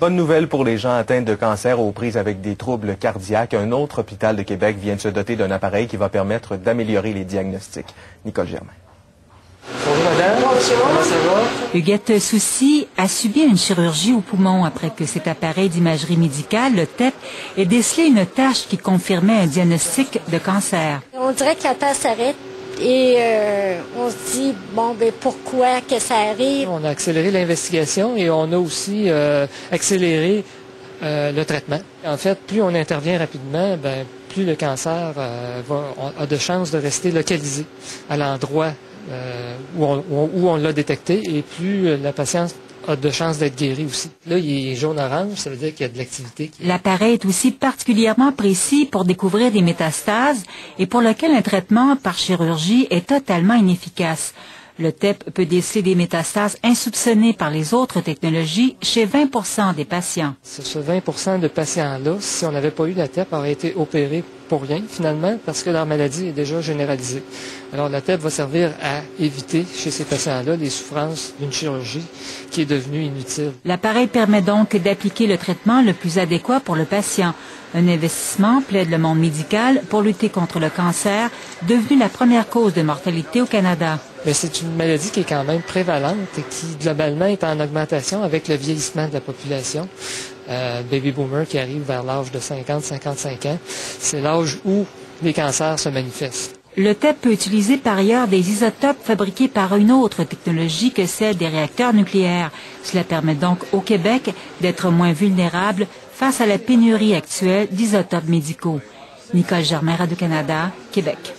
Bonne nouvelle pour les gens atteints de cancer aux prises avec des troubles cardiaques. Un autre hôpital de Québec vient de se doter d'un appareil qui va permettre d'améliorer les diagnostics. Nicole Germain. Bonjour madame, comment ça va? Huguette Soucy a subi une chirurgie au poumon après que cet appareil d'imagerie médicale, le TEP, ait décelé une tache qui confirmait un diagnostic de cancer. On dirait que la tache s'arrête. Et on se dit, bon, ben pourquoi que ça arrive? On a accéléré l'investigation et on a aussi accéléré le traitement. En fait, plus on intervient rapidement, ben, plus le cancer a de chances de rester localisé à l'endroit où on l'a détecté et plus la patiente a de chances d'être guérie aussi. Là, il est jaune-orange, ça veut dire qu'il y a de l'activité. L'appareil est aussi particulièrement précis pour découvrir des métastases et pour lequel un traitement par chirurgie est totalement inefficace. Le TEP peut déceler des métastases insoupçonnées par les autres technologies chez 20% des patients. Ce 20% de patients-là, si on n'avait pas eu la TEP, auraient été opérés pour rien, finalement, parce que leur maladie est déjà généralisée. Alors, la TEP va servir à éviter chez ces patients-là les souffrances d'une chirurgie qui est devenue inutile. L'appareil permet donc d'appliquer le traitement le plus adéquat pour le patient. Un investissement, plaide le monde médical, pour lutter contre le cancer, devenu la première cause de mortalité au Canada. Mais c'est une maladie qui est quand même prévalente et qui, globalement, est en augmentation avec le vieillissement de la population. Baby boomer qui arrive vers l'âge de 50-55 ans, c'est l'âge où les cancers se manifestent. Le TEP peut utiliser par ailleurs des isotopes fabriqués par une autre technologie que celle des réacteurs nucléaires. Cela permet donc au Québec d'être moins vulnérable face à la pénurie actuelle d'isotopes médicaux. Nicole Germain, Radio-Canada, Québec.